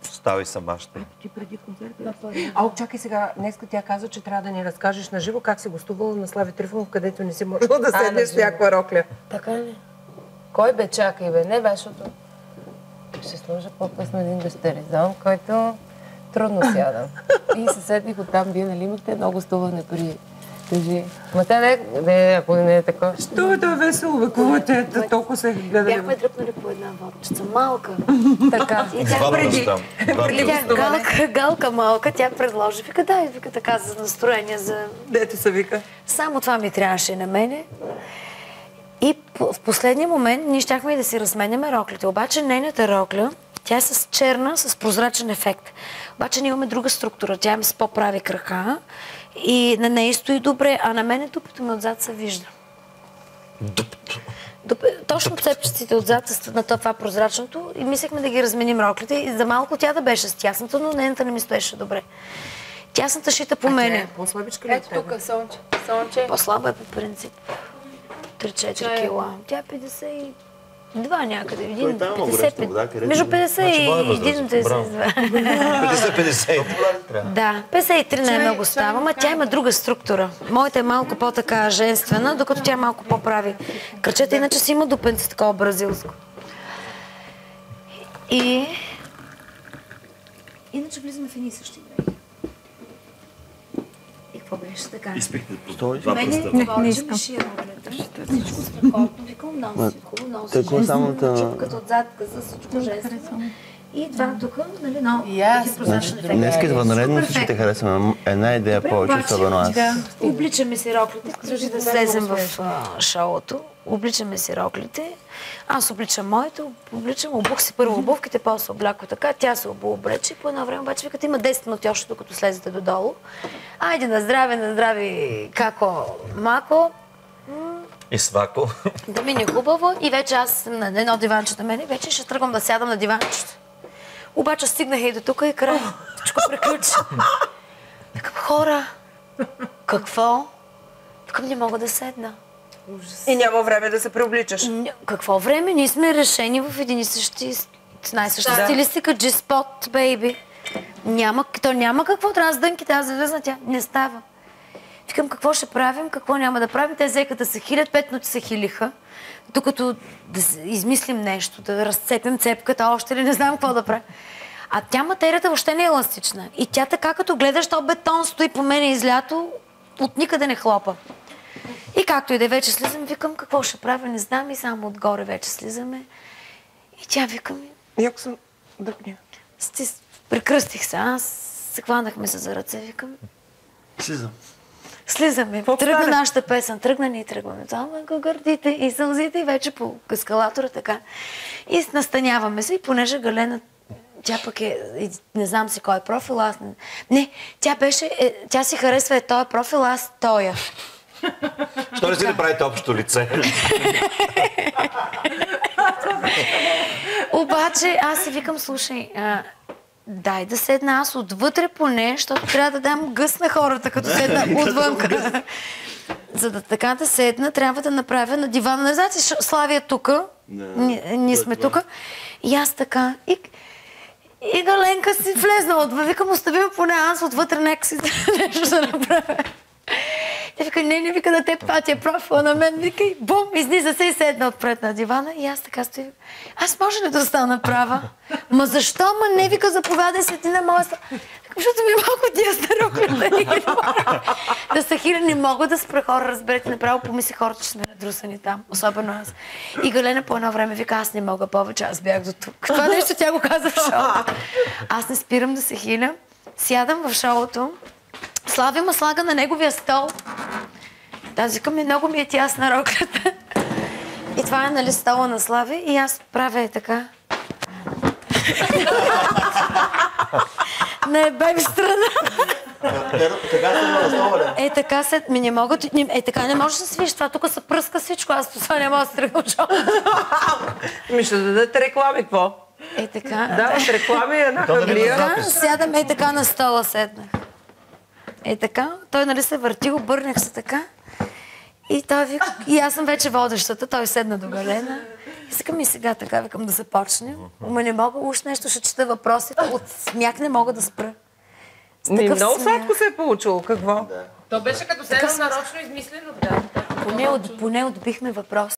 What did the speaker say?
Ставай сама ще. Ти преди концерта. Чакай сега, днеска тя каза, че трябва да ни разкажеш на живо как си гостувала на Слави Трифонов, където не си можела да седнеш с някаква рокля. Така ли? Кой бе, чакай бе, не вешото. Ще сложа по-късно един дъщеризон, който трудно сядам. И се седних оттам, вие нали имахте едно гостуване при... Кажи. Ма те не, ако не е такова. Що е весело, бе, кувате, толкова се гледали. Бяхме дръпнали по една водчица, малка. Така. И тя преди галка малка, тя предложи, вика, дай, вика така за настроение, за... Дете се вика. Само това ми трябваше на мене. И в последния момент ние щяхме и да си разменяме роклите. Обаче нейната рокля, тя е с черна, с прозрачен ефект. Обаче ние имаме друга структура. Тя е с по-прави крака и на нея стои добре, а на мене дупето ми отзад се вижда. Точно цепчиците отзад са на това прозрачното и мислехме да ги разменим роклите и за малко тя да беше с тясната, но нейната не ми стоеше добре. Тясната шита по мене. По-слабичка ли от тебе? Ето тук, Сонче. По-слаба е по принцип. 3-4 кила. Тя е 52 някъде. Между 50 и 52. 50-50. Да, 53 не е много става, но тя има друга структура. Моята е малко по-така женствена, докато тя малко по-прави кръчета, иначе си има дупенце такова бразилско. И... Иначе влизаме в едни и същи дрехи. И какво беше така? Изпихте по два пръста. Не искам. Всичко страхотно. Викам, носи хубаво, носи чупката отзад, за всичко женствено. И това тук, нали, много прозрачен ефект. Днес извънредно всички харесваме. Една идея повече, особено аз. Обличаме си роклите, държи да слезем в шоуто. Обличаме си роклите. Аз обличам моето, обух си първо обувките, после обляко така, тя се облече. По едно време обаче викат, има 10 минути още, докато слезете додолу. Айде на здраве, како, мако. И свако. Да мине хубаво и вече аз съм на едно диванче на мен и вече ще тръгвам да сядам на диванчето. Обаче стигнах и до тук и край. Всичко приключи. Викам, хора, какво? Викам, не мога да седна. И няма време да се преобличаш. Какво време? Ние сме решени в един и същи, най-съща стилистика. G-spot, baby. То няма какво. Трябва да дънките, аз завезна тя. Не става. Викам, какво ще правим, какво няма да правим. Те взеха да се хилят, 5 минути се хилиха. Докато да измислим нещо, да разцепим цепката, още ли не знам какво да правим. А тя материята въобще не е еластична. И тя така, като гледаш, то бетон стои по мене излято, от никъде не хлопа. И както и да вече слизам, викам, какво ще правя, не знам, и само отгоре вече слизаме. И тя викам... Яко съм дръпня. Прекръстих се, аз се хванахме се за ръце, викам... Слизаме. Тръгна нашата песен, тръгна ни и тръгваме. Замъка гърдите и сълзите и вече по ескалатора така. И настаняваме се и понеже Галена, тя пък е, не знам си кой е профил, аз не. Тя си харесва този профил, аз тоя. Що не си направите общо лице? Обаче аз си викам, слушай, дай да седна аз отвътре поне, защото трябва да дам гъс на хората, като седна отвънка. За да така да седна, трябва да направя на дивана. Не знаете, Славия тук, ние сме тук. И аз така. И Галенка си влезна отвън. Викам, остави ме поне аз отвътре, нека си нещо да направя. Тя вика, не, вика на теб, това ти е профила на мен. Вика и бум, изниза се и седна отпред на дивана. И аз така стоя. Аз може ли да остана права? Ма защо? Ма не, вика, заповядай светлина моя. Защото ми е малко тясна роклята. Да са хиля, не мога да спра хора, разберете. Направо помисли хората, че сме надрусани там. Особено аз. И Галена по едно време вика, аз не мога повече, аз бях до тук. Това нещо тя го каза в шоуто. Аз не спирам да се хиля. Сядам в шоуто. Слави ма слага на неговия стол. Тази към много ми е тясна роклята. И това е, нали, стола на Слави. И аз правя така. Не, беби страна. Така се на стола, Е, така се... не мога... Е, така не можеш да свиш. Това тук се пръска всичко. Аз това не мога да се тръгна от шоуто. Ще дадете реклами, какво? Е, така. Дават реклами, една хаблия. Сядам, е така на стола седнах. Е така, той, нали, се върти, обърнах се така. И той вика, и аз съм вече водещата, той седна до Галена. Искам и сега така, викам да започнем. Ама не мога, уж нещо ще чета въпросите. От смях не мога да спра. Много сладко се е получило. Какво? То беше като седно нарочно измислено. Да. Поне отбихме въпрос.